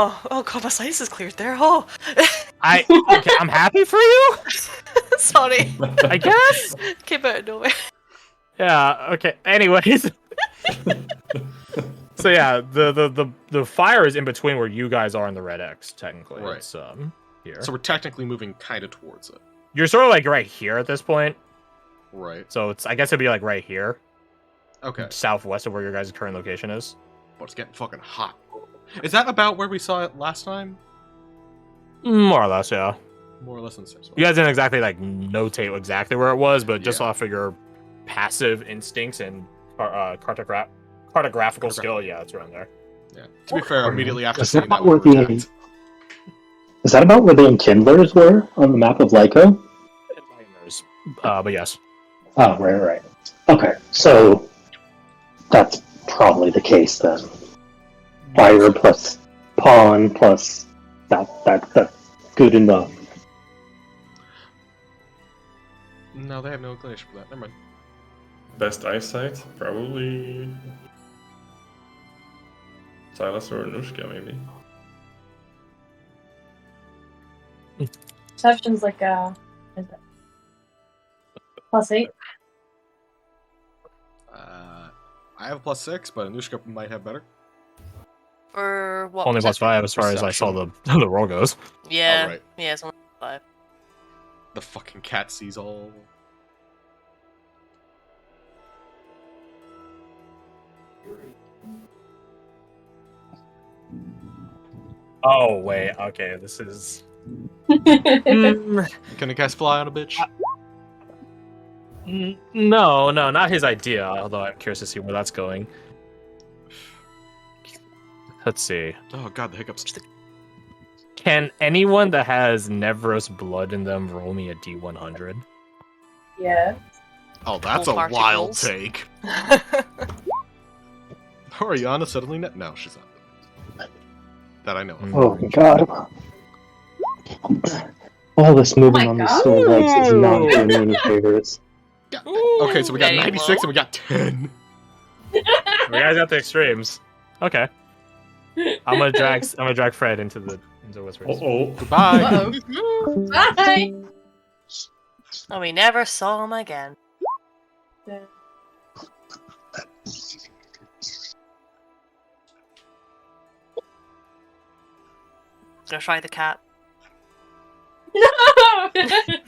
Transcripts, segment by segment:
Oh god, my sight is cleared there. Oh, Okay, I'm happy for you. sorry. I guess. Came out of nowhere. Yeah. Okay. Anyways. So yeah, the fire is in between where you guys are in the red X. Technically, Right. It's here. So we're technically moving kind of towards it. You're sort of like right here at this point. Right. So I guess it'd be like right here. Okay. Southwest of where your guys' current location is. But it's getting fucking hot. Is that about where we saw it last time? More or less, yeah. More or less in the same spot. You guys didn't exactly like notate exactly where it was, but just Yeah. off of your passive instincts and cartographical skill, yeah, it's around there. Yeah. To be fair, immediately after Is seeing that that, where we were the attacked. is that about where the enkindlers were on the map of Lyco? But yes. Oh, right. Okay, so that's probably the case then. Fire plus pawn plus that's good enough. No, they have no inclination for that. Never mind. Best eyesight? Probably Silas or Anushka, maybe. Perception's like what is it? +8. I have a +6, but Anushka might have better. For what? Only perception? +5 as far as I saw the roll goes. Yeah. Oh, right. Yeah, it's only 5. The fucking cat sees all. Oh wait, okay, this is. Can a cast fly on a bitch? No, not his idea. Although I'm curious to see where that's going. Let's see. Oh god, the hiccups. Can anyone that has Nevros blood in them roll me a D100? Yeah. Oh, that's Full a wild particles. take. Oriana suddenly no, she's not. That I know of. Oh my god. All this moving my on these God. stone legs is not doing me any favors. Okay, so we got Very 96 low. and we got 10. You guys got the extremes. Okay. I'm gonna drag Fred into Whispers. Oh, Goodbye. Uh-oh. Bye! And we never saw him again. Gonna try the cat. No!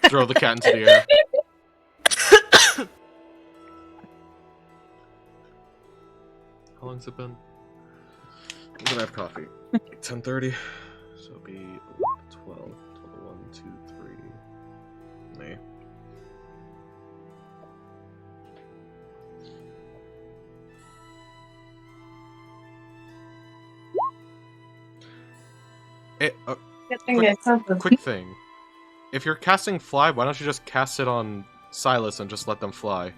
Throw the cat into the air. How long's it been? When did I have coffee? 10:30. So it'll be 12, 1, 2, 3. May. Good thing there's something. Quick thing. If you're casting fly, why don't you just cast it on Silas and just let them fly?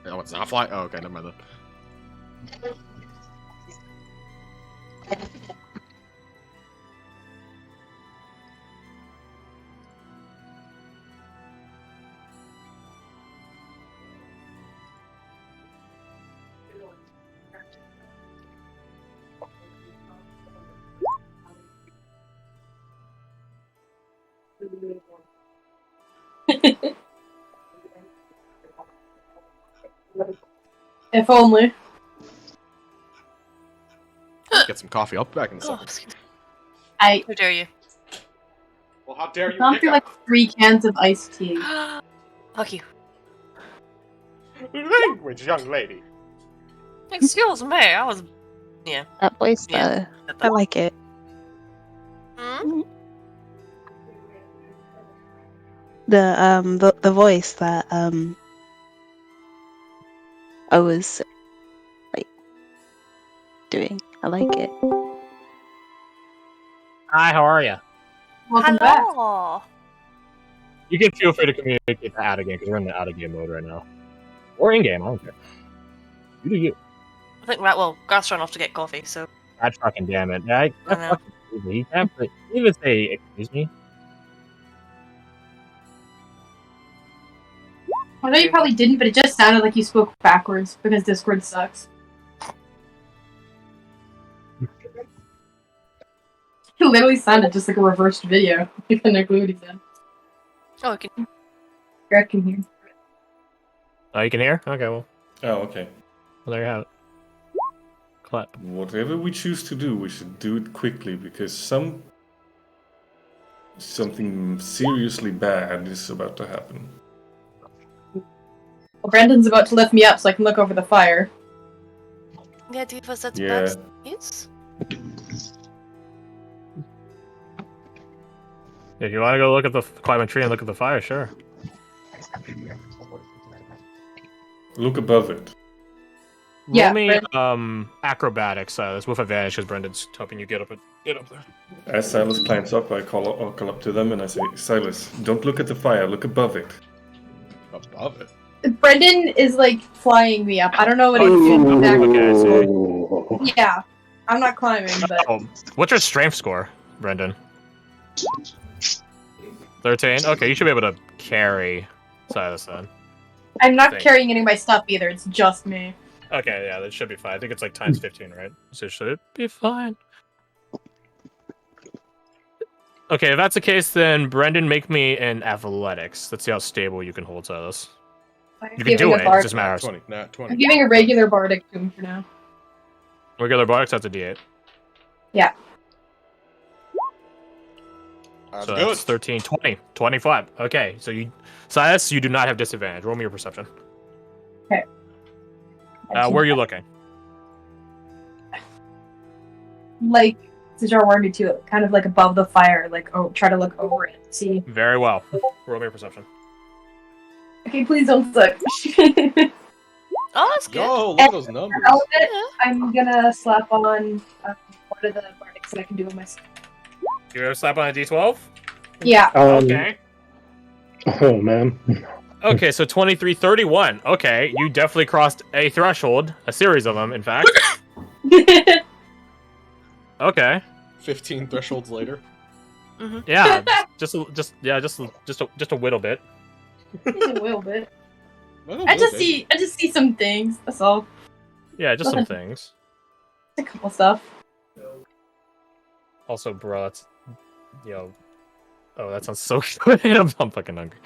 Oh, it's not fly? Oh, okay, never mind then. If only. Get some coffee. I'll be back in a Oh, second. excuse- I how dare you? Well, how dare you? gone through like 3 cans of iced tea. Fuck you. Language, young lady. Excuse me, I was. Yeah. That voice, Yeah. I like it. Hmm? The voice that I was like doing. I like it. Hi, how are you? Welcome back. Hello. You can feel free to communicate to out of game because we're in the out of game mode right now, or in game. I don't care. You do you. I think, right, well, Garth's run off to get coffee, so. God fucking damn it! I know. Fucking he can't even say excuse me. I know you probably didn't, but it just sounded like you spoke backwards because Discord sucks. It literally sounded just like a reversed video. You couldn't agree what he said. Oh, can Greg can hear. Oh, you can hear? Okay, well, Oh, okay. there you have it. Clap. Whatever we choose to do, we should do it quickly because something seriously bad is about to happen. Well, Brandon's about to lift me up so I can look over the fire. yeah, Divas, that's Yeah. bad news. If you want to go look at the climb a tree and look at the fire, sure. Look above it. Yeah, Roll me Brandon- acrobatics. That's with advantage because Brendan's helping you get up there. As Silas climbs up, I'll call up to them and I say, Silas, don't look at the fire, look above it. Above it. Brendan is like flying me up. I don't know what he's Ooh. doing. Okay, I see. Ooh. Yeah, I'm not climbing, but Oh, what's your strength score, Brendan? 13? Okay, you should be able to carry Silas then. I'm not Thanks. carrying any of my stuff either. It's just me. Okay, yeah, that should be fine. I think it's like times 15, right? So should it be fine? Okay, if that's the case, then Brendan, make me an athletics. Let's see how stable you can hold Silas. I'm You can giving do a it, it bard- just matters. 20, nat I'm 20. giving a regular bardic to him for now. Regular bardics, that's a d8. That's So good. that's 13, 20, 25. Okay, so Silas, you do not have disadvantage. Roll me your perception. Where are you looking? Like Sajar wanted me to, kind of like above the fire, like try to look over it. See. Very well. Roll me your perception. Okay, please don't suck. Oh, that's good. Yo, look at those numbers. Element, I'm gonna slap on one of the bardics that I can do on myself. You ever slap on a d12? Yeah. Okay. Oh man. Okay, so 23, 31. Okay, you definitely crossed a threshold. A series of them, in fact. Okay. 15 thresholds later. Yeah, just a little bit. Just a little bit. Oh, I just okay. see some things. That's all. Yeah, just some things. Just a couple stuff. Also, bro, that's oh, that sounds so good. I'm fucking hungry.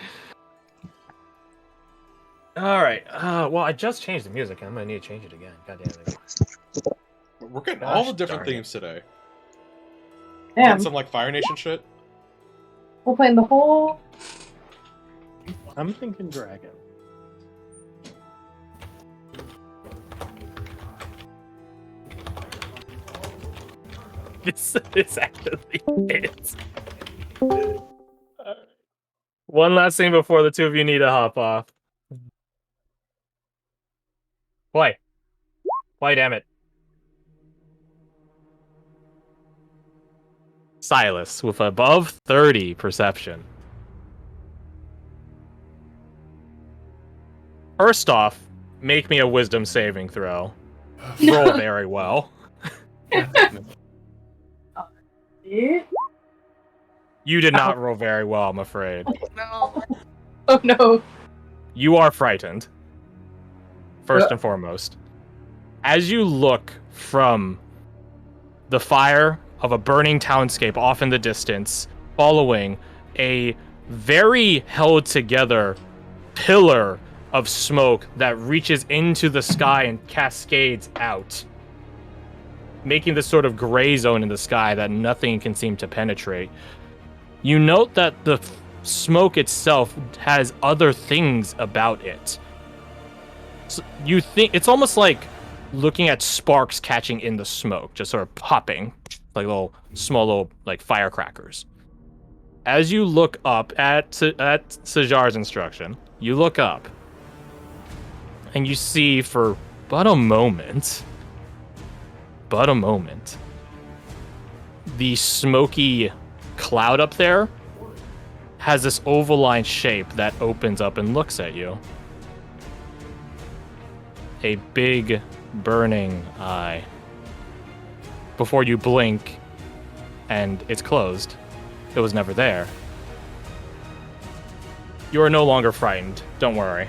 All right. Well, I just changed the music. I'm gonna need to change it again. God damn it. We're getting Gosh all the different darn it. themes today. Damn. And some like Fire Nation shit. We're playing the whole. I'm thinking dragon. This actually is. One last thing before the two of you need to hop off. Why? Why, damn it. Silas with above 30 perception. First off, make me a wisdom saving throw. Roll very well. You did not roll very well, I'm afraid. No. Oh no. You are frightened. First and foremost. As you look from the fire of a burning townscape off in the distance, following a very held together pillar of smoke that reaches into the sky and cascades out, making this sort of gray zone in the sky that nothing can seem to penetrate. You note that the smoke itself has other things about it. So you think it's almost like looking at sparks catching in the smoke, just sort of popping like small like firecrackers. As you look up at Sajar's instruction, you look up and you see for but a moment, the smoky cloud up there has this oval-line shape that opens up and looks at you. A big burning eye. Before you blink and it's closed, it was never there. You are no longer frightened, don't worry.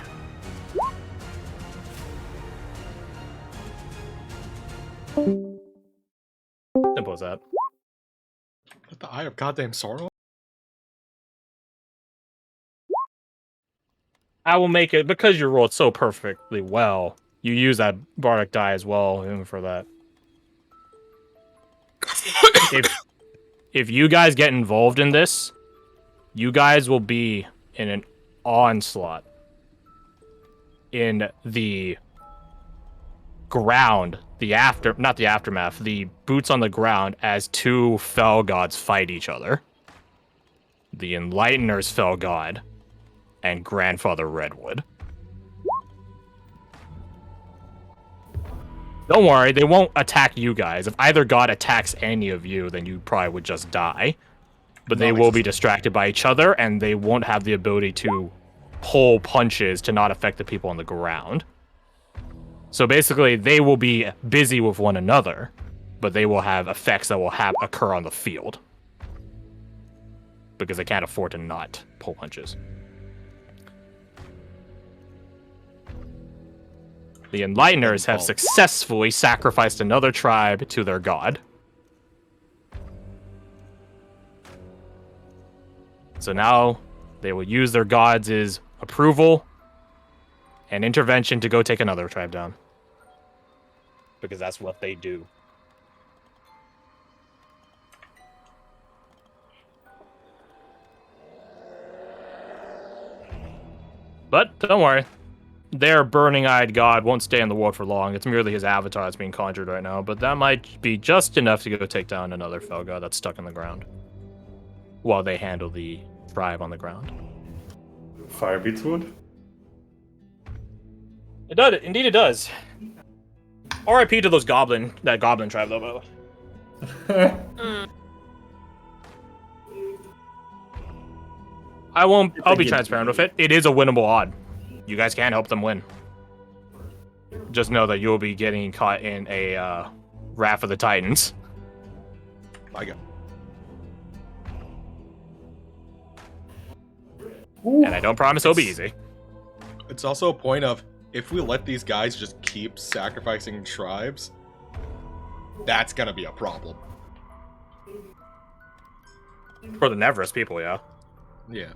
Simple as that. What the Eye of Goddamn Sorrow? I will make it because you rolled so perfectly well. You use that bardic die as well even for that. If you guys get involved in this, you guys will be in an onslaught in the ground, not the aftermath, the boots on the ground as two fell gods fight each other. The Enlightener's fell god and Grandfather Redwood. Don't worry, they won't attack you guys. If either god attacks any of you, then you probably would just die. But they will be distracted by each other, and they won't have the ability to pull punches to not affect the people on the ground. So basically, they will be busy with one another, but they will have effects that will occur on the field. Because they can't afford to not pull punches. The Enlighteners have successfully sacrificed another tribe to their god. So now they will use their gods' approval and intervention to go take another tribe down. Because that's what they do. But don't worry. Their burning-eyed god won't stay in the world for long. It's merely his avatar that's being conjured right now, but that might be just enough to go take down another fell god that's stuck in the ground. While they handle the tribe on the ground. Fire beats wood? It does. Indeed it does. R.I.P. to that goblin tribe, though, by the way. I'll be transparent with it. It is a winnable odd. You guys can help them win. Just know that you'll be getting caught in a Wrath of the Titans. My God. And I don't promise it'll be easy. It's also a point of, if we let these guys just keep sacrificing tribes, that's gonna be a problem. For the Neverest people, yeah. Yeah.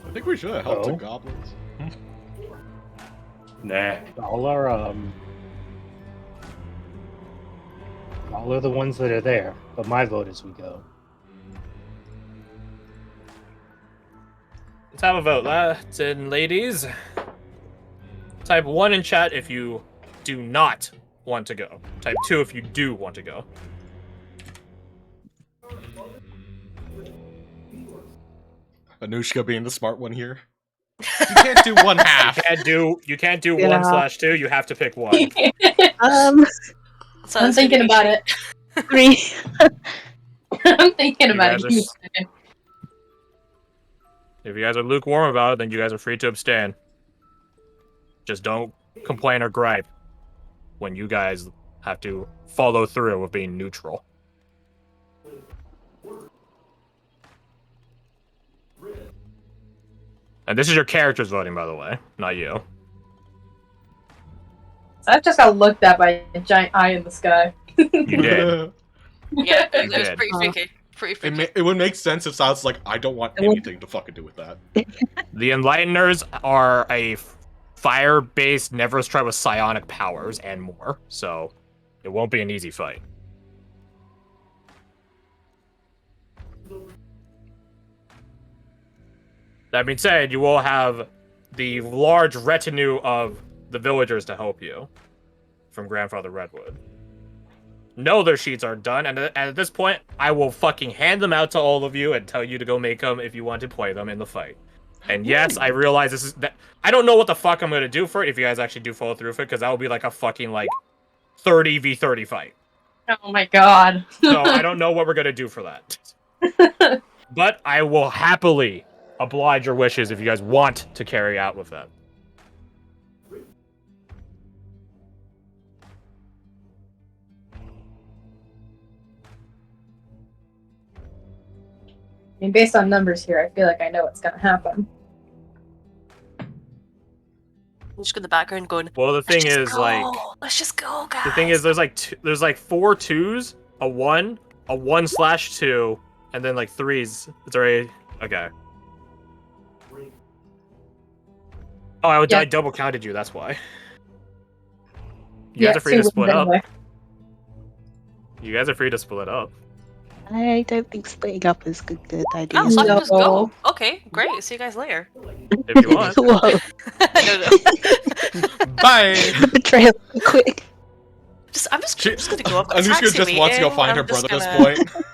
I think we should have helped the goblins. Nah. All are the ones that are there, but my vote is we go. Let's have a vote, lads and ladies. Type 1 in chat if you do not want to go. Type 2 if you do want to go. Anushka being the smart one here. You can't do one half. You can't do Yeah. 1/2. You have to pick one. So I'm it's gonna thinking be about shitty. it. 3. I'm thinking about guys it. are Give me a second. If you guys are lukewarm about it, then you guys are free to abstain. Just don't complain or gripe when you guys have to follow through with being neutral. And this is your characters voting, by the way, not you. So I just got looked at by a giant eye in the sky. You did. Yeah, You it was did. pretty freaky. Pretty freaky. It would make sense if South's like, I don't want anything to fucking do with that. The Enlighteners are a fire-based Neverest tribe with psionic powers and more, so it won't be an easy fight. That being said, you will have the large retinue of the villagers to help you from Grandfather Redwood. No, their sheets are done, and at this point, I will fucking hand them out to all of you and tell you to go make them if you want to play them in the fight. And yes, I realize this is that. I don't know what the fuck I'm gonna do for it if you guys actually do follow through with it, because that will be like a fucking 30v30 fight. Oh my god. So I don't know what we're gonna do for that. But I will happily oblige your wishes if you guys want to carry out with that. I mean, based on numbers here, I feel like I know what's gonna happen. just in the background going. Well, the thing Let's just is, go. like, Let's just go, guys. the thing is, there's like 4 2s, a 1, a 1/2, and then like 3s. It's already okay. Oh, I Yeah. double counted you. That's why. You Yeah, guys are free 2 to wins split up. anyway. You guys are free to split up. I don't think splitting up is a good idea. Oh, so I can just go. No. Okay, great. See you guys later. If you want. Whoa. No. Bye! Betrayal quick. I'm just gonna go. I've got Anushka taxi just wants to go waiting, find I'm her just brother at gonna- this point.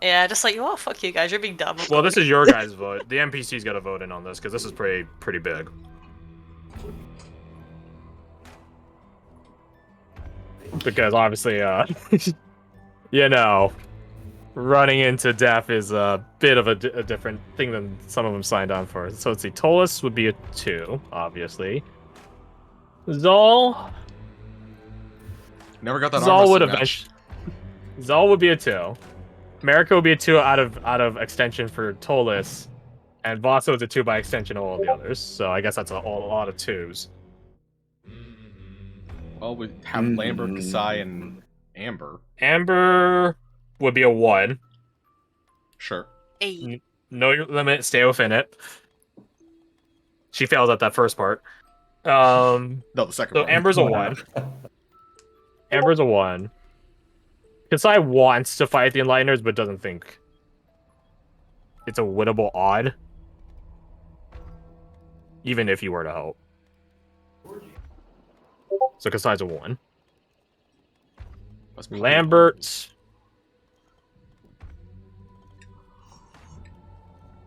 Yeah, just like, oh, fuck you guys, you're being dumb. Well, this is your guys' vote. The NPC's got to vote in on this because this is pretty big. Because obviously, you know, running into death is a bit of a different thing than some of them signed on for. So let's see, Tolus would be a 2, obviously. Zal Never got that arm Zal would wrestling match. eventually. Zal would be a 2. America would be a 2 out of extension for Tolus, and Vasa was a 2 by extension of all the others. So I guess that's a lot of 2s. Well, we have Lambert, Kasai, and Amber. Amber would be a 1. Sure. Hey. Know your limit, stay within it. She fails at that first part. No, the second so one. Amber's a 1. Amber's a 1. Kasai wants to fight the Enlighteners, but doesn't think it's a winnable odd. Even if you were to help. So Kasai's a 1. Lambert.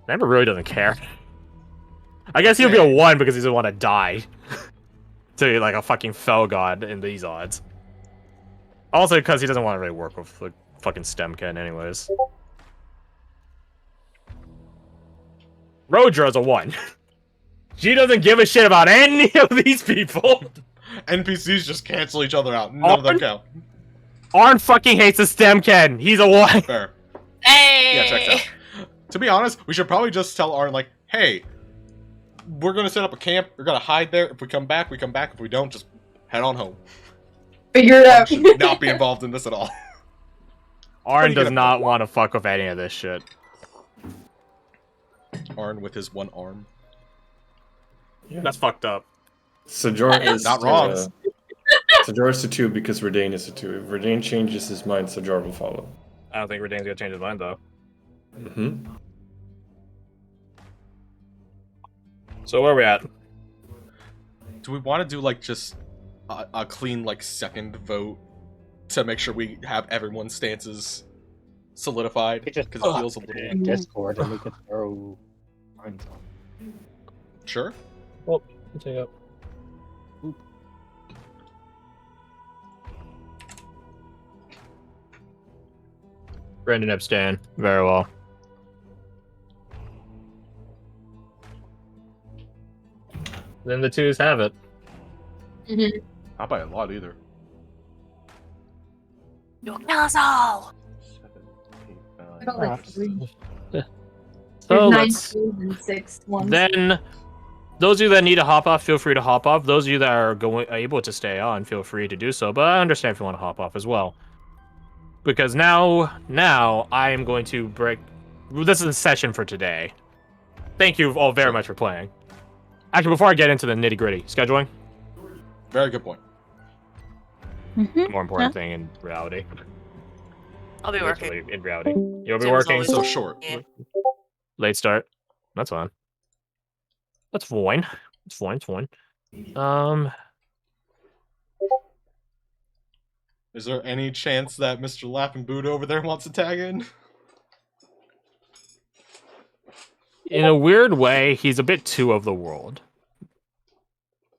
Lambert really doesn't care. I guess he'll be a 1 because he doesn't want to die. To like a fucking fell god in these odds. Also because he doesn't want to really work with the fucking Stemken anyways. Rodra's a 1. She doesn't give a shit about any of these people. NPCs just cancel each other out. None of them count. Arn fucking hates the Stemken. He's a 1. Fair. Hey! Yeah, checks out. To be honest, we should probably just tell Arn, like, hey, we're gonna set up a camp. We're gonna hide there. If we come back, we come back. If we don't, just head on home. Figure it out. Should not be involved in this at all. Arn does not want to fuck with any of this shit. Arn with his 1 arm. Yeah. That's fucked up. Sajor is Not wrong. Sajor is a 2 because Verdane is a 2. If Verdane changes his mind, Sajor will follow. I don't think Redane's gonna change his mind though. Mm-hmm. So where are we at? Do we want to do, like, just a clean, like, second vote to make sure we have everyone's stances solidified? We just Because it feels a little... in Discord and we could throw lines on. Sure. Well, take up. Brendan abstain. Very well. Then the 2s have it. Mhm. Not by a lot either. You'll kill us all! 7, 8, I got 9. like 3. So There's 9 let's 2s and 6 1s. then. Those of you that need to hop off, feel free to hop off. Those of you that are able to stay on, feel free to do so. But I understand if you want to hop off as well. Because now I am going to break. This is a session for today. Thank you all very much for playing. Actually, before I get into the nitty gritty, scheduling. Very good point. Mm-hmm. More important thing in reality. I'll be working. Literally, in reality, you'll be Same as working. always. So short. Yeah. Late start. That's fine. That's fine. It's fine. It's fine. Is there any chance that Mr. Laughing Buddha over there wants to tag in? In a weird way, he's a bit too of the world.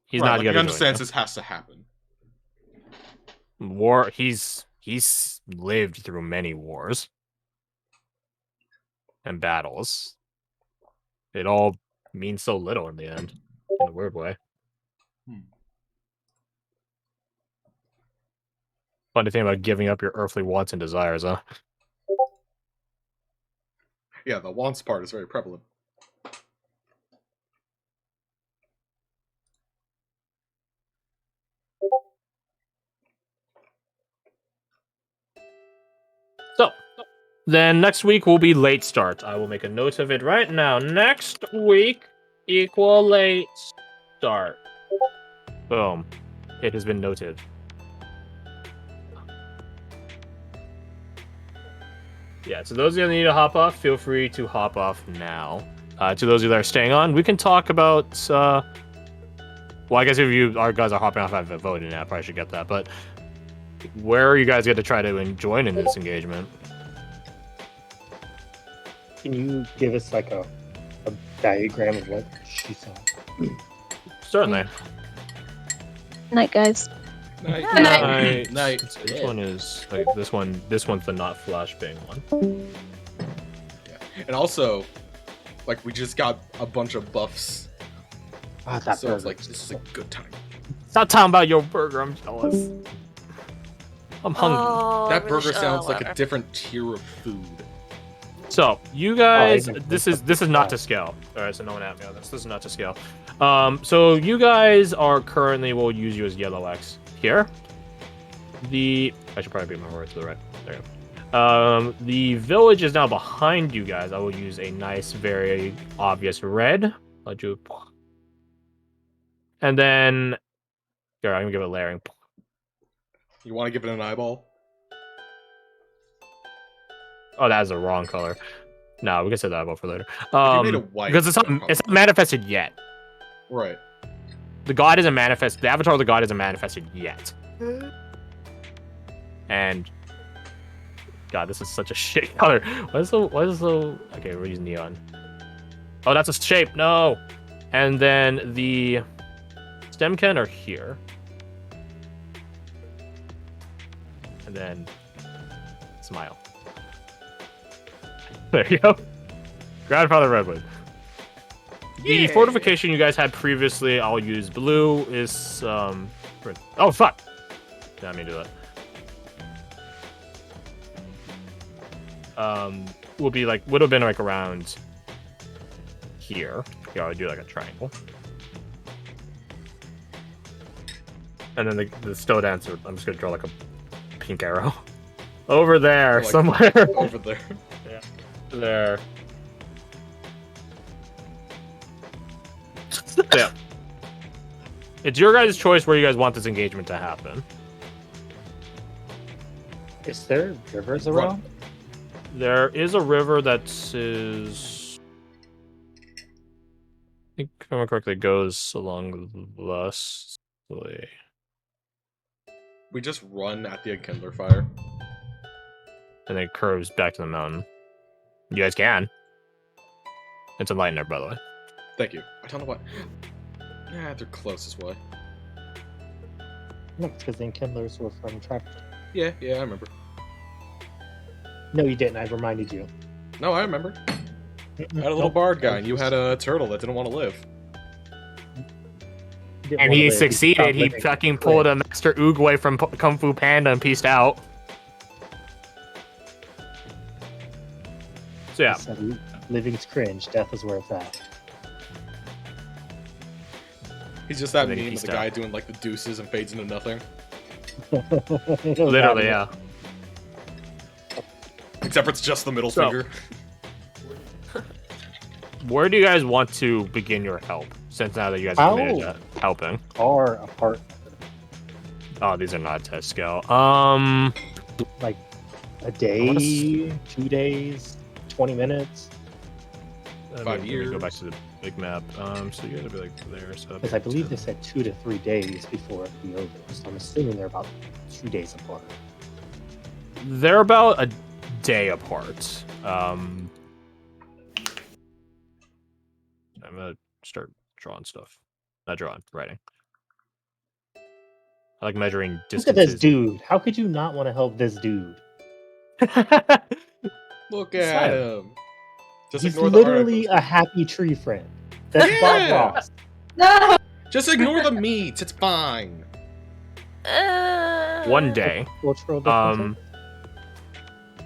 He's Right, not like, gonna he join understands you. this has to happen. War. He's lived through many wars and battles. It all means so little in the end, in a weird way. Funny thing about giving up your earthly wants and desires, huh? Yeah, the wants part is very prevalent. Then next week will be late start. I will make a note of it right now. Next week equal late start. Boom. It has been noted. Yeah, so those of you that need to hop off, feel free to hop off now. To those of you that are staying on, we can talk about... well, I guess if you our guys are hopping off, I haven't voted now. I probably should get that. But where are you guys going to try to join in this engagement? Can you give us like a diagram of what she saw? Certainly. Night, guys. Night. Night. Night. This one is like this one. This one's the not flashbang one. Yeah. And also, like, we just got a bunch of buffs. Ah, that So it's burger. like, this is a good time. Stop talking about your burger. I'm jealous. I'm hungry. Oh, That I burger wish- sounds oh, like a whatever. different tier of food. So you guys, Oh, I this is not to scale. All right, so no one at me on this. This is not to scale. So you guys are currently, we'll use you as yellow X here. I should probably be more to the right. There you go. The village is now behind you guys. I will use a nice, very obvious red. I'll do, and then here I'm gonna give it layering. You want to give it an eyeball? Oh, that is the wrong color. No, we can set that up for later. If you made it white, Because it's that'd not probably- manifested yet. Right. The god isn't manifest. The avatar of the god isn't manifested yet. And God, this is such a shit color. What is the? Okay, we're using neon. Oh, that's a shape. No. And then the stem can are here. And then smile. There you go. Grandfather Redwood. The fortification you guys had previously, I'll use blue, is oh fuck! Didn't mean to do that. Would have been like around here. Yeah, I would do like a triangle. And then the still dancer, I'm just gonna draw like a pink arrow. Over there, Like, somewhere. Over there. There. Yeah. It's your guys' choice where you guys want this engagement to happen. Is there rivers Run. around? There is a river that is, I think, if I remember correctly, goes along thus way. We just run at the Enkindler fire. And then it curves back to the mountain. You guys can. It's enlightened there, by the way. Thank you. I don't know what. Yeah, they're closest way. No, because the Enkindlers were from Trappers. Yeah, I remember. No, you didn't. I reminded you. No, I remember. I had a little bard guy, and you had a turtle that didn't want to live. And he succeeded. He fucking pulled a Master Oogway from Kung Fu Panda and pieced out. So yeah. Living's cringe. Death is where it's at. He's just that And then he meme of pieced the guy out. doing like the deuces and fades into nothing. Literally, yeah. Except for it's just the middle So- finger. Where do you guys want to begin your help? Since now that you guys are committed to helping. Far apart. Oh, these are not test scale. Like a day, 2 days, 20 minutes. 5 Let me years. go back to the big map. So you gotta be like there. So Because I believe they said 2 to 3 days before it be over. So I'm assuming they're about 2 days apart. they're about a day apart. I'm gonna start drawing stuff. Not drawing, writing. I like measuring Look at distances. this dude. How could you not want to help this dude? Look It's at fine. him. Just He's ignore the literally art. a happy tree friend. That's Yeah! Bob Ross. No. Just ignore the meat. It's fine. One day. Cultural differences?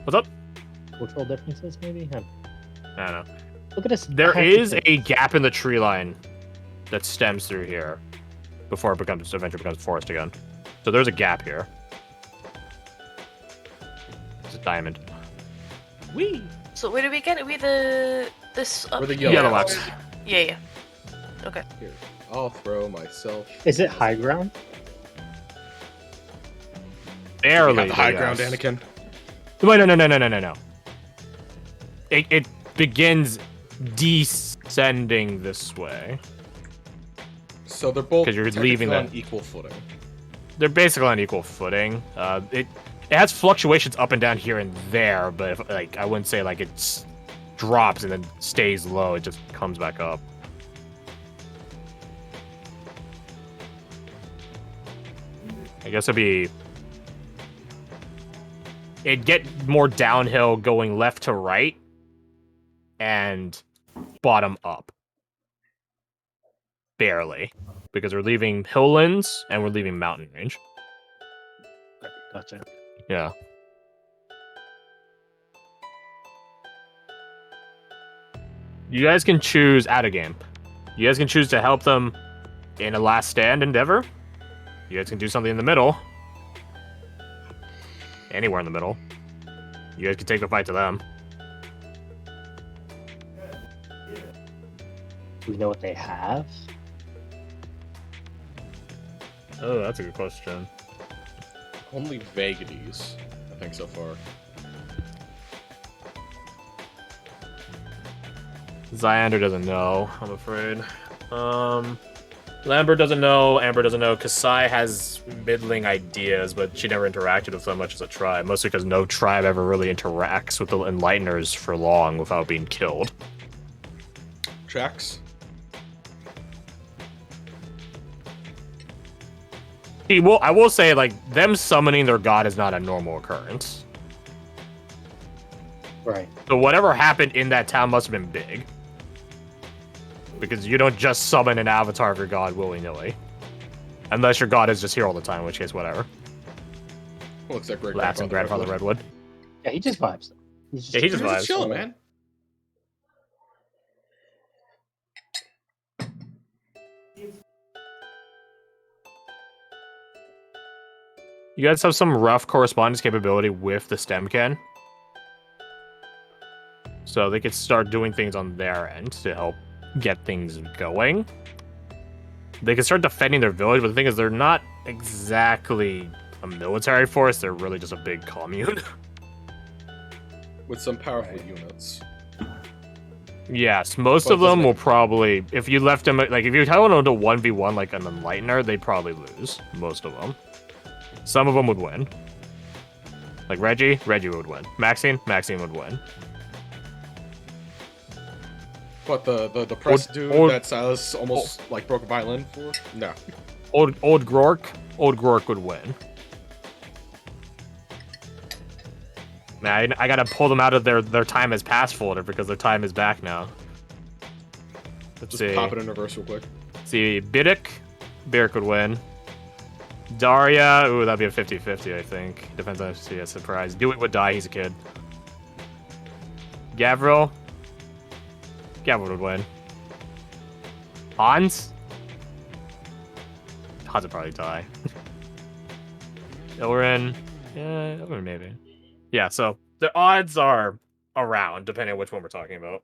What's up? Cultural differences, maybe? I don't know. Look at this. There happy is face. a gap in the tree line that stems through here before it eventually becomes forest again. So there's a gap here. It's a diamond. Sweet. So where do we get? Are we this up We're the here? yellow or- ones. Yeah. Okay. Here, I'll throw myself. Is it high ground? Barely. You have the high but ground, yes. Anakin. Wait, no. It begins descending this way. So they're both 'Cause you're technically leaving on them. equal footing. They're basically on equal footing. It has fluctuations up and down here and there, but if, like I wouldn't say like it drops and then stays low. It just comes back up. I guess it'd get more downhill going left to right and bottom up. Barely. Because we're leaving hilllands and we're leaving mountain range. Gotcha. Yeah. You guys can choose out of game. You guys can choose to help them in a last stand endeavor. You guys can do something in the middle. Anywhere in the middle. You guys can take the fight to them. Do we know what they have? Oh, that's a good question. Only vagaries, I think, so far. Xyander doesn't know, I'm afraid. Lambert doesn't know, Amber doesn't know. Kasai has middling ideas, but she never interacted with them much as a tribe, mostly because no tribe ever really interacts with the Enlighteners for long without being killed. Tracks. I will say, like, them summoning their god is not a normal occurrence. Right. So whatever happened in that town must have been big. Because you don't just summon an avatar of your god willy-nilly. Unless your god is just here all the time, in which case, whatever. Looks like great That's in Grandfather Redwood. Yeah, he just vibes. He's just, Yeah, he just He's vibes. just chilling, man. You guys have some rough correspondence capability with the stem can. So they could start doing things on their end to help get things going. They can start defending their village, but the thing is, they're not exactly a military force. They're really just a big commune. With some powerful units. Yes, most But of them doesn't will it- probably, if you left them, like, if you tell them to 1v1 like an Enlightener, they'd probably lose. Most of them. Some of them would win. Like Reggie would win. Maxine would win. But the press dude old- that Silas almost like broke a violin for? No. Old Grork would win. Man, I gotta pull them out of their time has passed folder because their time is back now. Let's Just see. pop it in reverse real quick. See, Biddick would win. Daria, ooh, that'd be a 50-50, I think. Depends on if she has surprise. Dewey would die, he's a kid. Gavril would win. Hans would probably die. Ilrin, yeah, Ilrin maybe. Yeah, so the odds are around, depending on which one we're talking about.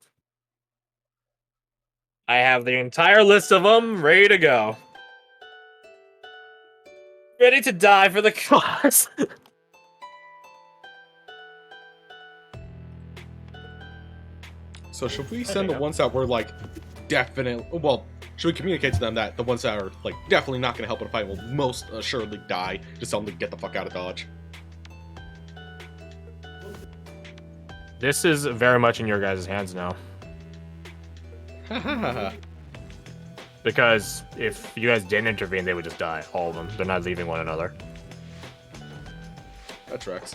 I have the entire list of them ready to go. Ready to die for the cause. So should we send the ones that were like definitely? Well, should we communicate to them that the ones that are like definitely not going to help in a fight will most assuredly die? Just tell them to get the fuck out of Dodge. This is very much in your guys' hands now. Because if you guys didn't intervene, they would just die. All of them. They're not leaving one another. That tracks.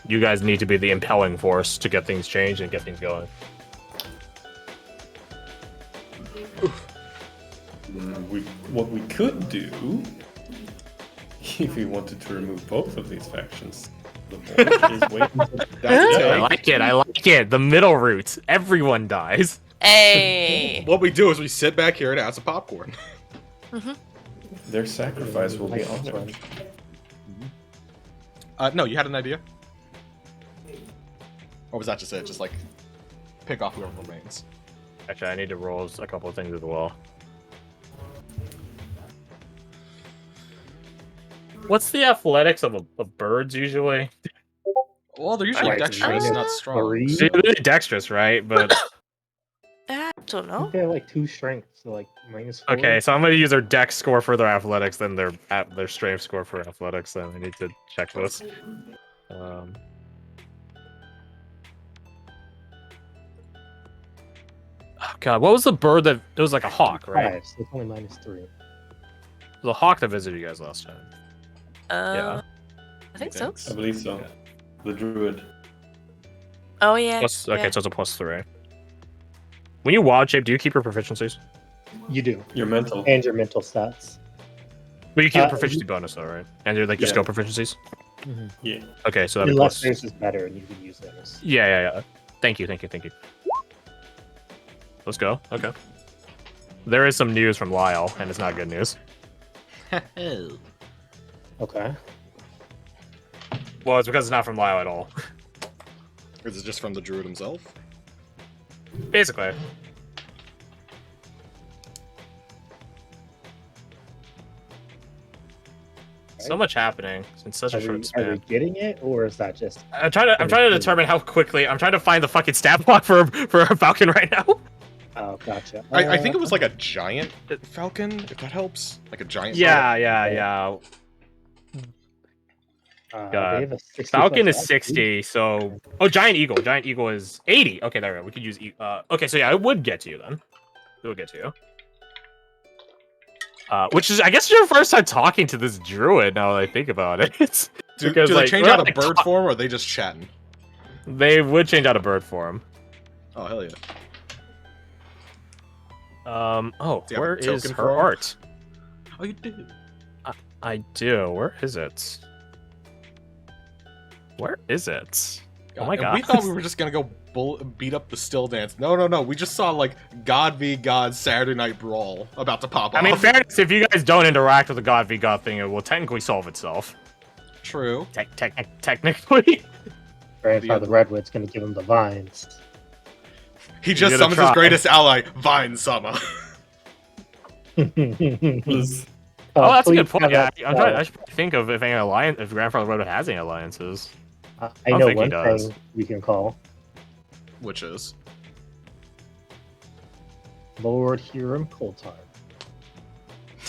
You guys need to be the impelling force to get things changed and get things going. What we could do, if we wanted to remove both of these factions, is wait until That's I it. like it. The middle route. Everyone dies. Hey. What we do is we sit back here and add some popcorn. their sacrifice will be honored. No, you had an idea? Or was that just it? Just like pick off whoever remains. Actually, I need to roll a couple of things as well. What's the athletics of birds usually? Well, they're usually Like, dexterous, not strong. 3? So they're dexterous, right? But I don't I know. think they have like 2 strength, so like -4. okay, so I'm gonna use their dex score for their athletics, then their strength score for athletics. Then I need to check this. Oh God, what was the bird that it was like a hawk, right? 5, so it's only -3. It was a hawk that visited you guys last time. Yeah. I think so. I believe so. The druid. Oh yeah. Plus, okay, yeah. so it's a +3. When you wild shape, do you keep your proficiencies? You do, Your mental. and your mental stats. But you keep Uh, a proficiency bonus though, right? And you're like your Yeah. skill proficiencies. Yeah. Okay, so that'd be Unless plus. theirs is better, and you can use theirs. Yeah. Thank you. Let's go. Okay. There is some news from Lyle, and it's not good news. Okay. Well, it's because it's not from Lyle at all. Is it just from the druid himself? Basically. So much happening in such a Are we short span. getting it, or is that just? I'm trying to determine how quickly. I'm trying to find the fucking stat block for a falcon right now. Oh, gotcha. I think it was like a giant falcon, if that helps. Like a giant. Yeah. they have a 60 Falcon plus is AC. 60, so giant eagle. Giant eagle is 80. Okay, there we go. We could use okay, so yeah, it would get to you then. It would get to you. Which is, I guess, your first time talking to this druid. Now that I think about it, it's Do because, they like, change we're out not, of like, bird form, or are they just chatting? They would change out of bird form. Oh, hell yeah. Oh, Do you have where a is token her for him? art? Oh, you do? I do. Where is it? Where is it? Oh my And god. we thought we were just gonna go beat up the still dance. No. We just saw, like, God v God Saturday Night Brawl about to pop off. I mean, fairness, if you guys don't interact with the God v God thing, it will technically solve itself. True. Technically. Grandfather Redwood's gonna give him the vines. He just gonna summons his try. greatest ally, Vine Sama. Oh, that's a please good point. have Yeah, that, I'm trying. I should think of if Grandfather Road has any alliances. I don't know think he one does. thing we can call Which is? Lord Hiram Coltar.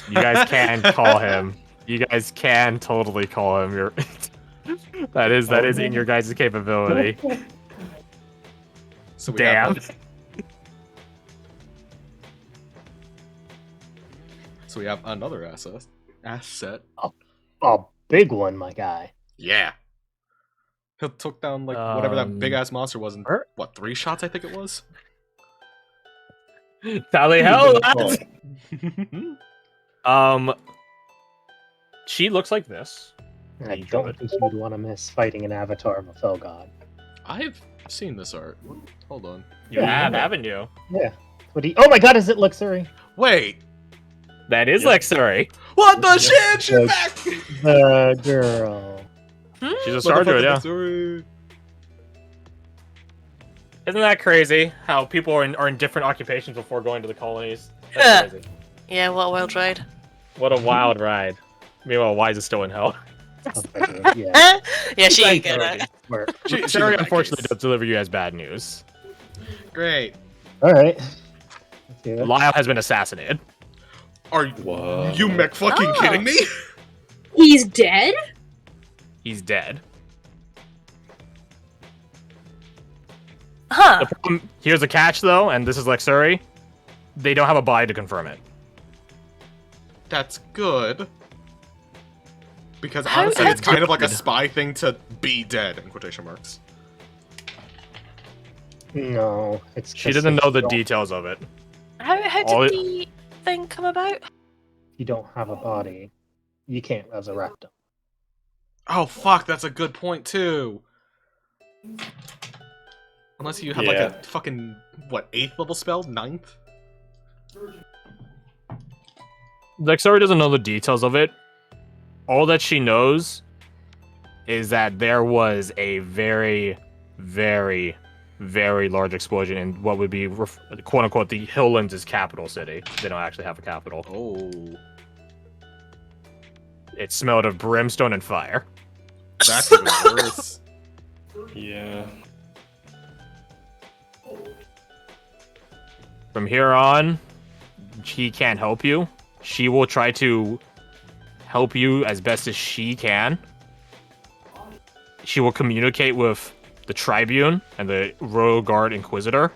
You guys can call him. You guys can totally call him. Your that is in your guys' capability. So we Damn. So we have another asset. A big one, my guy. Yeah. He took down, like, whatever that big ass monster was in, where- what, 3 shots I think it was? Tally hell, Oh, lads! She looks like this. I don't think you'd want to miss fighting an avatar of a fell god. I've seen this art. Hold on. You Yeah. have, haven't you? Yeah. Oh my god, is it Luxury? Wait! That is Yep. Lexari. What the shit? She's Look. back! The girl. She's a star druid, yeah. Sorry. Isn't that crazy? How people are in different occupations before going to the colonies. That's crazy. Yeah, what a wild ride. What a wild ride. Meanwhile, Wise is still in hell. Yeah. Yeah, she Thank ain't you. gonna. Work. She's Sherry, in that unfortunately, case. does deliver you as bad news. Great. All right. Let's do it. Lyle has been assassinated. Are Whoa. you mech fucking Oh. kidding me? He's dead? He's dead. Huh. The problem, here's a catch, though, and this is Lexuri. They don't have a body to confirm it. That's good. Because How- honestly, how it's kind of like a good. spy thing to be dead, in quotation marks. No, it's. She 'cause doesn't if know the you don't- details of it. How All did it- the thing come about? You don't have a body. You can't resurrect them. Oh fuck, that's a good point too. Unless you have like Yeah. a fucking what 8th level spell, 9th? Lexuri doesn't know the details of it. All that she knows is that there was a very, very, very large explosion in what would be quote unquote the Hilllands' capital city. They don't actually have a capital. Oh, It smelled of brimstone and fire. that's even worse. Yeah. From here on, she can't help you. She will try to help you as best as she can. She will communicate with the Tribune and the Royal Guard Inquisitor.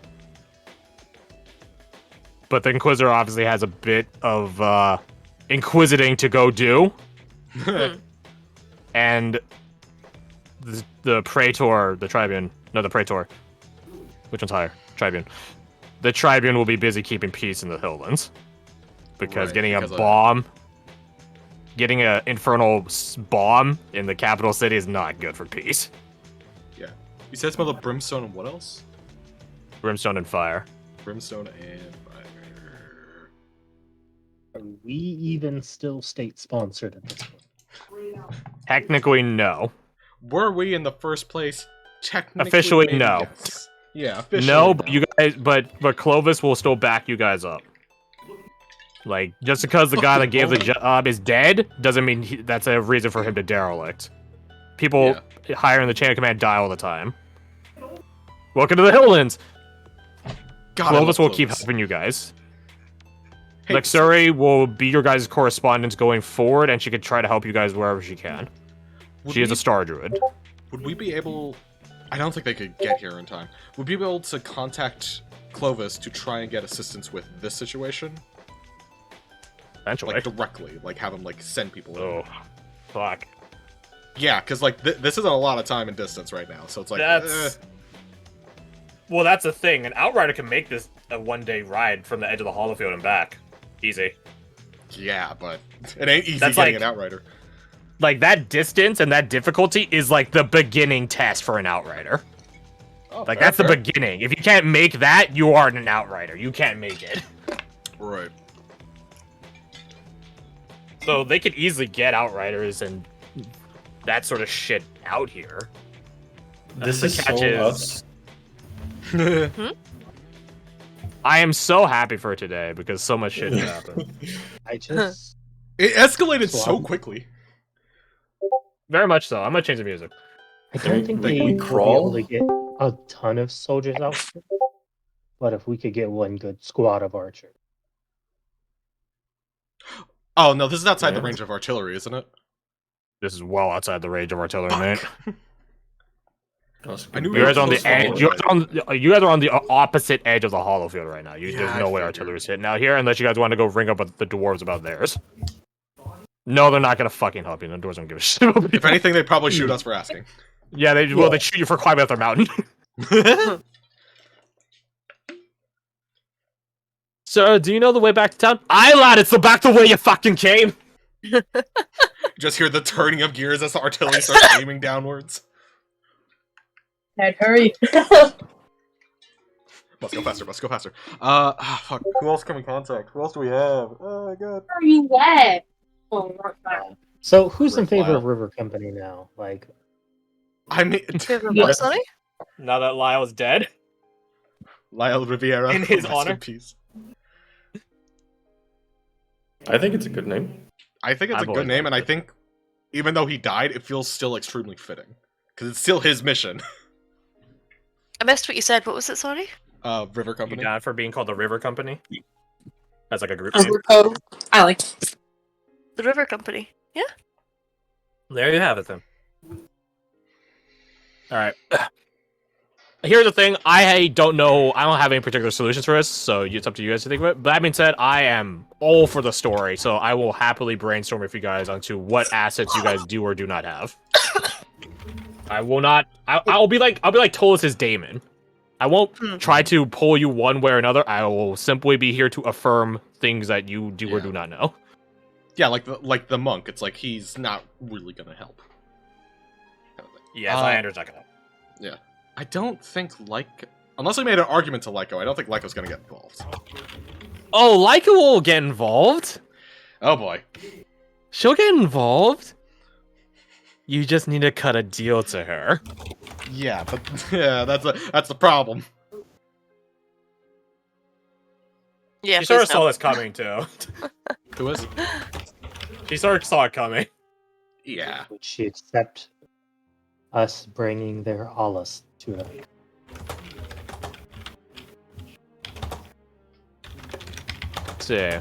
But the Inquisitor obviously has a bit of inquisiting to go do. And the Praetor, the Tribune, no, the Praetor. Which one's higher? Tribune. The Tribune will be busy keeping peace in the Hilllands. Because Right, getting because a of- bomb, getting an infernal bomb in the capital city is not good for peace. You said smell of brimstone and what else? Brimstone and fire. Brimstone and fire. Are we even still state sponsored at this point? Technically, no. Were we in the first place? Technically, Officially, maybe no. yes. Yeah, officially. No, but you guys, but Clovis will still back you guys up. Like, just because the guy that gave the job is dead doesn't mean that's a reason for him to derelict. People higher in the chain of command die all the time. Welcome to the Hilllands. God, I Clovis love will keep Clovis. helping you guys. Hey, Lexuri will be your guys' correspondent going forward, and she could try to help you guys wherever she can. would She is we- a star druid. Would we be able... I don't think they could get here in time. Would we be able to contact Clovis to try and get assistance with this situation? Eventually. Like, directly. Like, have him, like, send people in. Oh, fuck. Yeah, because, like, this isn't a lot of time and distance right now, so it's like... Well, that's the thing. An Outrider can make this a one-day ride from the edge of the hollow field and back. Easy. Yeah, but it ain't easy That's getting like- an Outrider. Like, that distance and that difficulty is, like, the beginning test for an Outrider. Oh, Like, fair, that's the fair. beginning. If you can't make that, you are an Outrider. You can't make it. Right. So they could easily get Outriders and that sort of shit out here. This The is so catch is- us. I am so happy for today because so much shit happened. I just It escalated So so I'm- quickly. Very much so. I'm gonna change the music. I Can we- don't think like, we we will be crawl? able to get a ton of soldiers out. But if we could get one good squad of archers. Oh, no, this is outside the Yeah. range of artillery, isn't it? This is well outside the range of artillery, mate. I knew we You were guys are on the close to edge. You guys are on the opposite edge of the hollow field right now. Yeah, There's I no way figured. artillery's hitting out here unless you guys want to go ring up the dwarves about theirs. No, they're not gonna fucking help you. The dwarves don't give a shit. about If anything, they'd probably shoot us for asking. yeah, they shoot you for climbing up their mountain. So, do you know the way back to town? Aye, lad, it's back the way you fucking came. Just hear the turning of gears as the artillery starts aiming downwards. Ned, hurry. Must go faster, must go faster. Fuck. Who else can we contact? Who else do we have? Oh, God. Hurry, Ned. Oh, not So who's in Rick favor Lyle. of River Company now? Like, I mean, What, sorry? Now that Lyle's dead. Lyle Riviera. In his rest honor. peace. I think it's a good name. I think it's I've a good always name, and I liked it. think even though he died, it feels still extremely fitting. Because it's still his mission. I missed what you said. What was it, sorry? River You Company. down for being called the River Company? That's like a group name. I like it. The River Company. Yeah? There you have it then. Alright. Here's the thing, I don't know, I don't have any particular solutions for this, so it's up to you guys to think of it. But that being said, I am all for the story, so I will happily brainstorm with you guys onto what assets you guys do or do not have. I will not, I'll be like Tolus's Daemon. I won't try to pull you one way or another, I will simply be here to affirm things that you do or Yeah. do not know. Yeah, like the monk. It's like he's not really gonna help. Yes, Lyander's not gonna. I don't think unless I made an argument to Lyco, I don't think Lyco's gonna get involved. Oh, Lyca will get involved. Oh boy. She'll get involved. You just need to cut a deal to her. Yeah, but yeah, that's the problem. Yeah, She sort of please saw no. this coming too. Who is? She sort of saw it coming. Yeah. Would she accept us bringing their Alas to her? Let's see.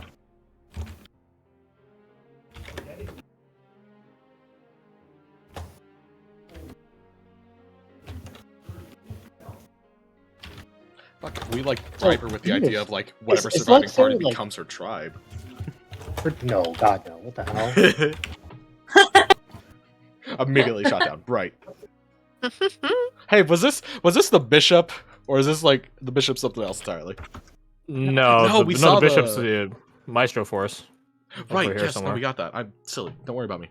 Fuck, we like bribe her with the even idea if- of like whatever is surviving Lexo, party like- becomes her tribe. No, God, no. What the hell? Immediately shot down. Right. Hey, was this the bishop, or is this like the bishop something else entirely? No, we the saw bishop's the- the Maestro Force. Right. Over here Yes. somewhere. No, we got that. I'm silly. Don't worry about me.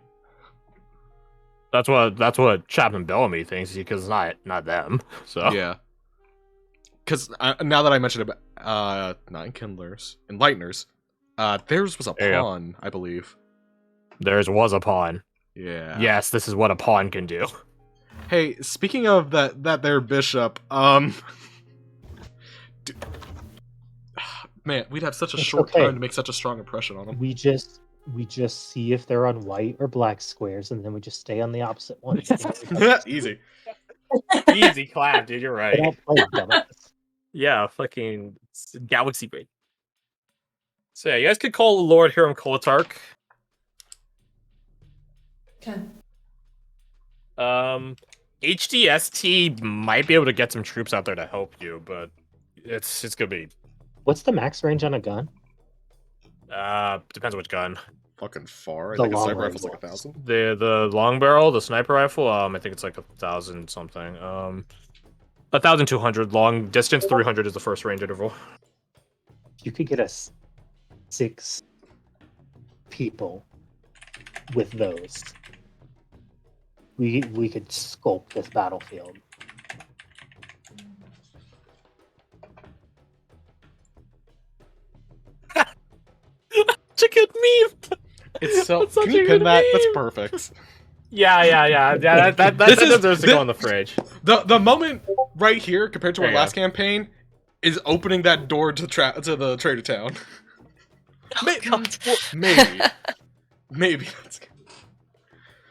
That's what Chapman Bellamy thinks because not them. So Yeah. Because now that I mentioned about not Kindlers, Enlighteners, theirs was a There you go. pawn, I believe. theirs was a pawn. Yeah. Yes, this is what a pawn can do. Hey, speaking of that their bishop, d- man, we'd have such a It's short okay. time to make such a strong impression on them. We just see if they're on white or black squares, and then we just stay on the opposite one. Easy. Easy clap, dude. You're They right. don't play dumbass. Yeah, fucking Galaxy Brain. So yeah, you guys could call Lord Hiram Kolatark. Okay. HDST might be able to get some troops out there to help you, but it's gonna be What's the max range on a gun? depends which gun. Fucking far. I The think a long sniper range rifle's like ones. 1,000. The long barrel, the sniper rifle, I think it's like 1,000 something. 1,200 long distance, 300 is the first range interval. You could get us 6 people with those. We could sculpt this battlefield. It's a good meme. It's so. That's such Can you a pin good that? That's meme. perfect. Yeah. That This is- deserves to this- go on the fridge. The moment right here compared to our There you last campaign is opening that door to the trader town. Oh, God. Maybe. Maybe.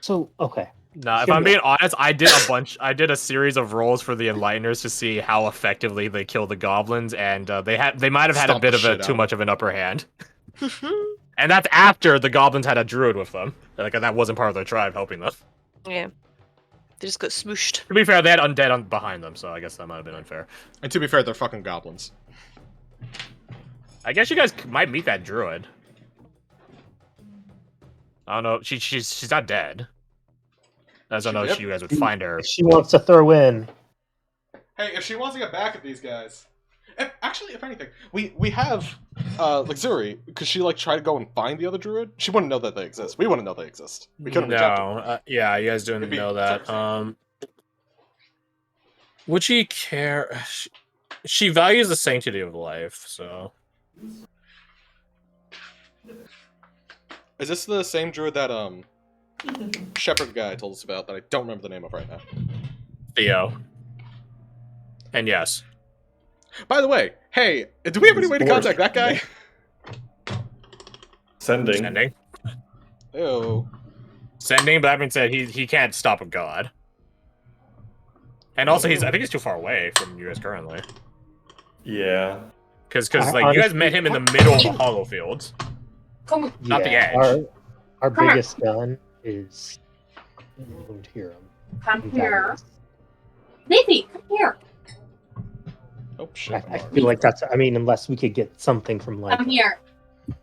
So, okay. Nah, if I'm being honest, I did a series of rolls for the Enlighteners to see how effectively they kill the goblins, and they might have had a Stomp bit the of shit out too of much of an upper hand. And that's after the goblins had a druid with them. Like that wasn't part of their tribe helping them. Yeah. They just got smooshed. To be fair, they had undead behind them, so I guess that might have been unfair. And to be fair, they're fucking goblins. I guess you guys might meet that druid. I don't know. She's not dead. I don't know if you guys would find her. If she wants to throw in, Hey, if she wants to get back at these guys, if anything, we have like Zuri, because she like tried to go and find the other druid. She wouldn't know that they exist. We wouldn't know they exist. We couldn't reach out to her. Yeah, you guys didn't It'd be- know that. Would she care? She values the sanctity of life, so. Is this the same druid that Shepherd guy told us about that I don't remember the name of right now? Theo. And yes. By the way, hey, do we have any way to contact that guy? Sending. Sending. Ew. Sending, but that being said, he can't stop a god. And also, I think he's too far away from you guys currently. Yeah. Because like, you guys met him in the middle of the hollow fields. Come Not the edge. Our Come here. biggest gun is Wound Hero. Come here. Nippy, come here. Oh shit. I feel like that's. I mean, unless we could get something from like. Come here. You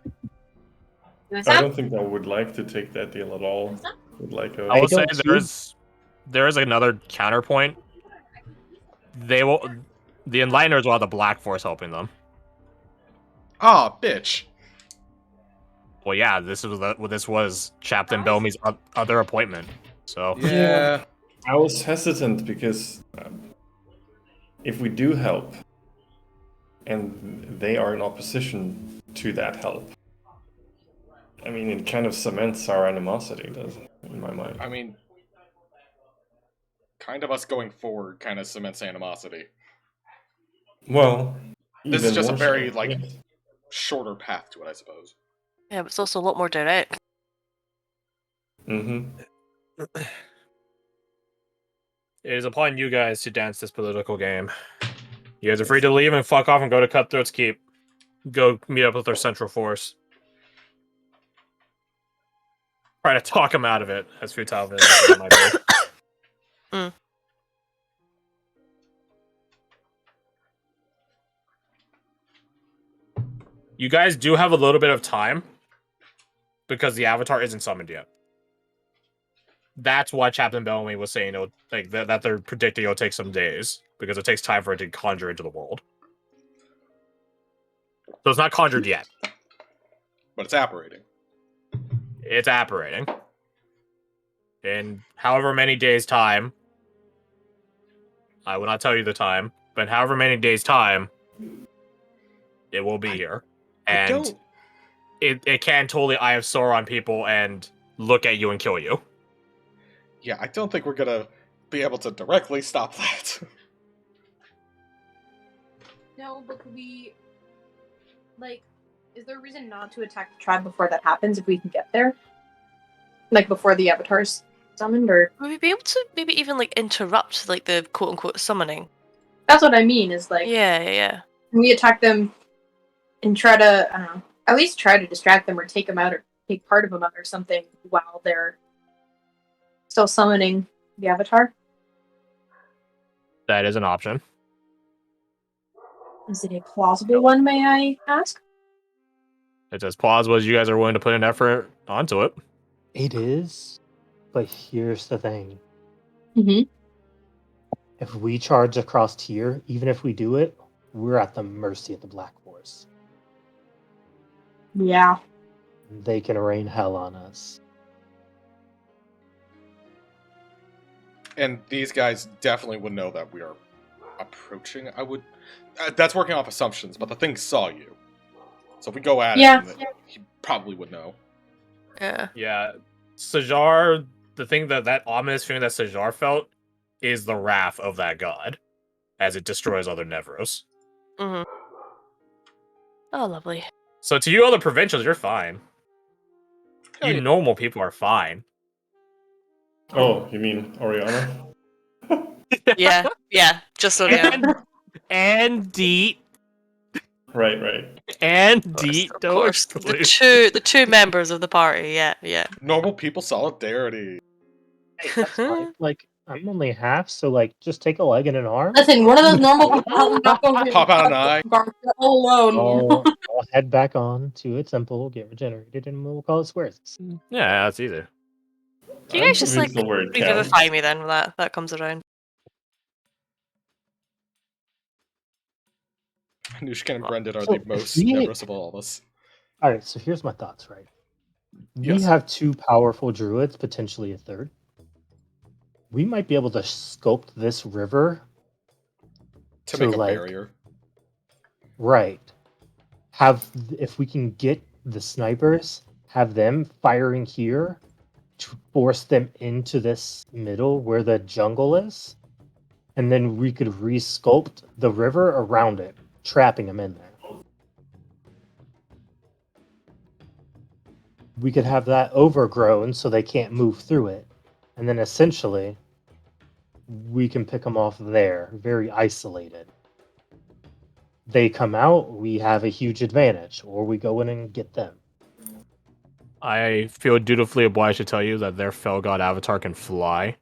want I some? don't think I would like to take that deal at all. With like I a will say don't see- there is another counterpoint. The Enlighteners will have the Black Force helping them. Ah, bitch. Well, yeah, this was Chaplain Bellamy's other appointment. So Yeah. I was hesitant because if we do help, and they are in opposition to that help, I mean, it kind of cements our animosity, doesn't it, in my mind? I mean, kind of us going forward kind of cements animosity. Well, This is even just a more very, so. like, Yes. shorter path to it, I suppose. Yeah, but it's also a lot more direct. Mm-hmm. It is upon you guys to dance this political game. You guys are free to leave and fuck off and go to Cutthroat's Keep. Go meet up with their central force. Try to talk him out of it, as futile as it might be. Mm. You guys do have a little bit of time because the Avatar isn't summoned yet. That's why Chaplain Bellamy was saying it'll, like that they're predicting it'll take some days because it takes time for it to conjure into the world. So it's not conjured yet. But it's apparating. It's apparating. In however many days' time, I will not tell you the time, but however many days' time, it will be here. And it can totally Eye of Sauron people and look at you and kill you. Yeah, I don't think we're gonna be able to directly stop that. No, but could we, like, is there a reason not to attack the tribe before that happens if we can get there? Like, before the Avatar's summoned, or? Would we be able to maybe even like interrupt like the quote unquote summoning? That's what I mean, is like, Yeah. can we attack them and try to, I don't know, at least try to distract them or take them out or take part of them out or something while they're still summoning the Avatar? That is an option. Is it a plausible one, may I ask? It's as plausible as you guys are willing to put an effort onto it. It is, but here's the thing. Mm-hmm. If we charge across here, even if we do it, we're at the mercy of the Black Force. Yeah. They can rain hell on us. And these guys definitely would know that we are approaching. I would. That's working off assumptions, but the thing saw you. So if we go at it, he probably would know. Yeah. Yeah. Sajar, the thing that ominous feeling that Sajar felt is the wrath of that god as it destroys other Nevros. Mm-hmm. Oh, lovely. So to you other provincials, you're fine. You normal people are fine. Oh, you mean Oriana? Yeah. Just so And Deet. Right. And Deet. of course. The two members of the party. Yeah. Normal people solidarity. Hey, that's fine. Like, I'm only half, so like, just take a leg and an arm. Listen, one of those normal people Pop out an eye. all alone. I'll head back on to a temple, get regenerated, and we'll call it squares. Yeah, that's easy. Can you guys just like the word revivify me then when that comes around? Anushka and Brendan are So, the most we- Nevros of all of us. Alright, so here's my thoughts, right? We Yes. have two powerful druids, potentially a third. We might be able to sculpt this river To So, make a like- barrier. right. If we can get the snipers, have them firing here to force them into this middle where the jungle is, and then we could resculpt the river around it, trapping them in there. We could have that overgrown so they can't move through it, and then essentially we can pick them off there, very isolated. They come out, we have a huge advantage, or we go in and get them. I feel dutifully obliged to tell you that their Fell God avatar can fly,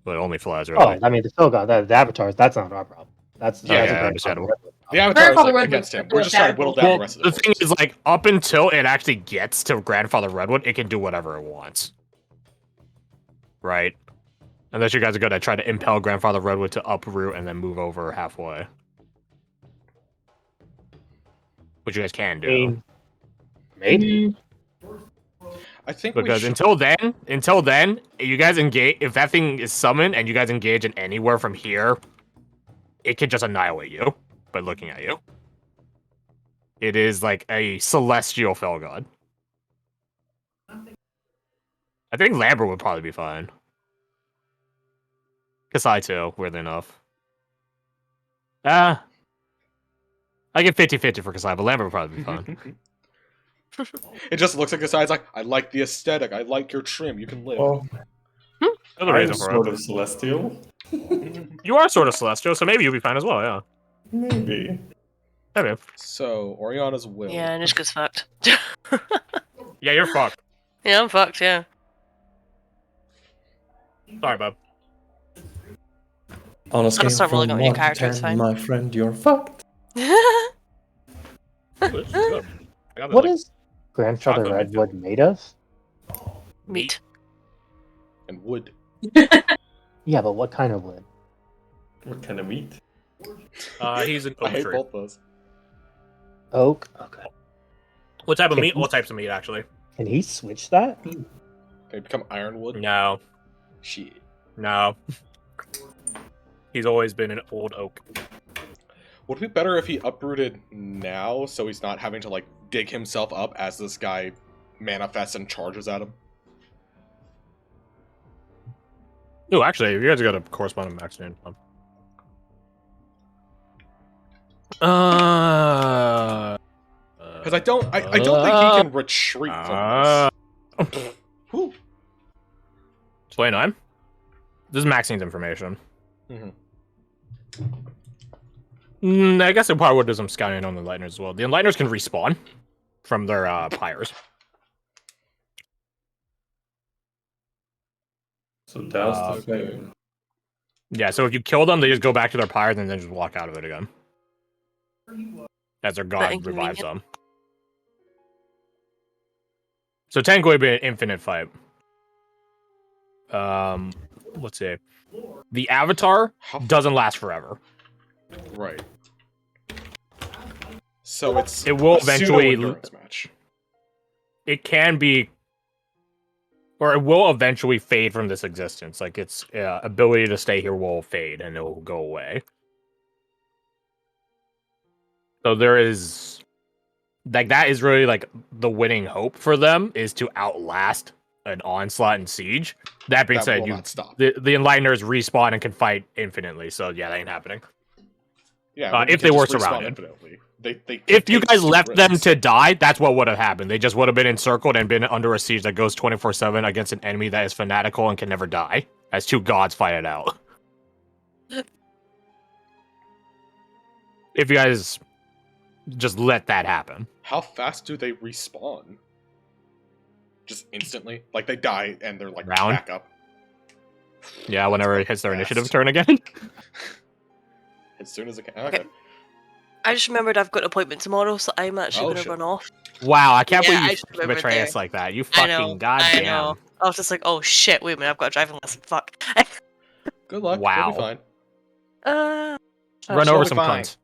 but only flies Oh, really. I mean, the Phil God, the avatars, that's not our problem. That's Yeah, a understandable. The Avatar is Grandfather like, Redwood against him. could We're do just trying to whittle down Well, the rest of the the thing force. is, like, up until it actually gets to Grandfather Redwood, it can do whatever it wants. Right? Unless you guys are going to try to impel Grandfather Redwood to uproot and then move over halfway. Which you guys can do. Maybe. I think we Because should... until then, you guys engage. If that thing is summoned and you guys engage in anywhere from here, it can just annihilate you by looking at you. It is like a celestial fell god. I think Lambert would probably be fine. Kasai too, weirdly enough. I get 50-50 for Kasai, but Lambert would probably be fine. It just looks like the side's like, I like the aesthetic, I like your trim, you can live. Well, Another I'm reason for sort it. of celestial. You are sort of celestial, so maybe you'll be fine as well, yeah. Maybe. Maybe. So, Oriana's will. Yeah, Nishka's fucked. Yeah, you're fucked. Yeah, I'm fucked, yeah. Sorry, bub. On a scale start rolling from up your 1 to character, it's 10, fine. my friend, you're fucked. Ooh, this is good. I got What like, is grandfather chocolate redwood made of? Meat. And wood. Yeah, but what kind of wood? What kind of meat? he's an I oak hate tree. both those. Oak. Okay. What type of meat? What types of meat, actually? Can he switch that? They become ironwood? No. Shit. No. He's always been an old oak. Would it be better if he uprooted now, so he's not having to, like, dig himself up as this guy manifests and charges at him? Oh, actually, you guys got a corresponding accident. Because I don't think he can retreat from this. Whew. 29. This is Maxine's information. I guess it probably would do some scouting on the Enlighteners as well. The Enlighteners can respawn from their pyres. So douse the Okay. flame. Yeah, so if you kill them, they just go back to their pyres and then just walk out of it again. As their god revives them. So technically it'd be an infinite fight. Let's see. The Avatar doesn't last forever. Right. So it's It will a eventually- pseudo-endurance match. It can be, or it will eventually fade from this existence. Like its ability to stay here will fade and it will go away. So there is, like, that is really like the winning hope for them, is to outlast an onslaught and siege. That being That said, will not stop. the Enlighteners respawn and can fight infinitely. So yeah, that ain't happening. Yeah, but if can they were just respawn surrounded. infinitely. They If you take guys stupid left them risks. to die, that's what would have happened. They just would have been encircled and been under a siege that goes 24/7 against an enemy that is fanatical and can never die, as two gods fight it out. If you guys just let that happen. How fast do they respawn? Just instantly? Like they die and they're like Round? back up. Yeah, whenever it hits their Fast. initiative turn again. As soon as it can. Okay. I just remembered I've got an appointment tomorrow, so I'm actually Oh, going to shit. run off. Wow, I can't Yeah, I believe just you remembered betray there. us like that. You I know. fucking I goddamn. know. I was just like, oh shit, wait a minute, I've got a driving lesson. Fuck. Good luck. Wow. You'll be fine. uh, Run She'll over be some fine. cunts.